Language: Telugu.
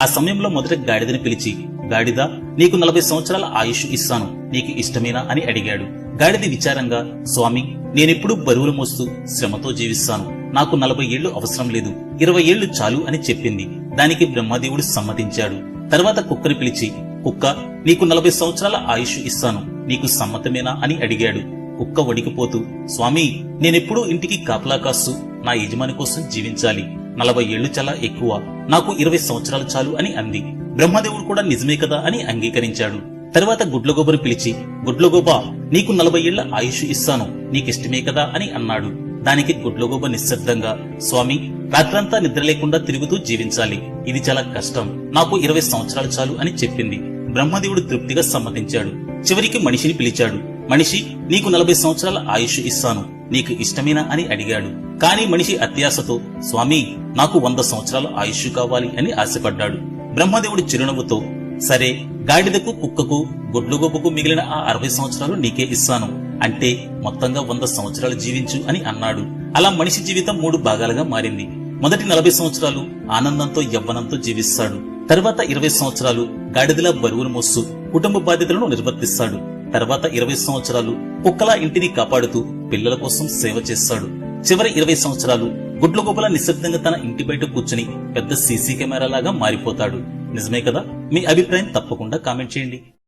ఆ సమయంలో మొదట గాడిదని పిలిచి, గాడిద, నీకు 40 సంవత్సరాల ఆయుష్ ఇస్తాను, నీకు ఇష్టమేనా అని అడిగాడు. గాడిద విచారంగా, స్వామి, నేనెప్పుడూ బరువులు మోస్తూ శ్రమతో జీవిస్తాను, నాకు 40 ఏళ్లు అవసరం లేదు, 20 ఏళ్లు చాలు అని చెప్పింది. దానికి బ్రహ్మదేవుడు సమ్మతించాడు. తర్వాత కుక్కని పిలిచి, కుక్క, నీకు 40 సంవత్సరాల ఆయుష్ ఇస్తాను, నీకు సమ్మతమేనా అని అడిగాడు. కుక్క వణికిపోతూ, స్వామి, నేనెప్పుడూ ఇంటికి కాపలా కాస్తూ నా యజమాని కోసం జీవించాలి, 40 ఏళ్లు చాలా ఎక్కువ, నాకు 20 సంవత్సరాలు చాలు అని అంది. బ్రహ్మదేవుడు కూడా నిజమే కదా అని అంగీకరించాడు. తర్వాత గుడ్లగోబను పిలిచి, గుడ్లగోబా, నీకు 40 ఏళ్ల ఆయుష్ ఇస్తాను, నీకిష్టమే కదా అని అన్నాడు. దానికి గుడ్లగోబ నిశ్శబ్దంగా, స్వామి, రాత్రంతా నిద్ర లేకుండా తిరుగుతూ జీవించాలి, ఇది చాలా కష్టం, నాకు 20 సంవత్సరాలు చాలు అని చెప్పింది. బ్రహ్మదేవుడు తృప్తిగా సమ్మతించాడు. చివరికి మనిషిని పిలిచాడు. మనిషి, నీకు 40 సంవత్సరాల ఆయుష్ ఇస్తాను, నీకు ఇష్టమేనా అని అడిగాడు. కాని మనిషి అత్యాశతో, స్వామి, నాకు 100 సంవత్సరాల ఆయుష్ కావాలి అని ఆశపడ్డాడు. బ్రహ్మదేవుడు చిరునవ్వుతో, సరే, గాడిదకు, కుక్కకు, గుడ్లగోబకు మిగిలిన ఆ 60 సంవత్సరాలు నీకే ఇస్తాను, అంటే మొత్తంగా 100 సంవత్సరాలు జీవించు అని అన్నాడు. అలా మనిషి జీవితం 3 భాగాలుగా మారింది. మొదటి 40 సంవత్సరాలు ఆనందంతో యవ్వనంతో జీవిస్తాడు. తర్వాత 20 సంవత్సరాలు గాడిదలా బరువును మోస్తూ కుటుంబ బాధ్యతలను నిర్వర్తిస్తాడు. తర్వాత 20 సంవత్సరాలు కుక్కలా ఇంటిని కాపాడుతూ పిల్లల కోసం సేవ చేస్తాడు. చివరి 20 సంవత్సరాలు గుడ్లగోబలా నిశ్శబ్దంగా తన ఇంటి బయట కూర్చుని పెద్ద సీసీ కెమెరా లాగా మారిపోతాడు. నిజమే కదా? మీ అభిప్రాయం తప్పకుండా కామెంట్ చేయండి.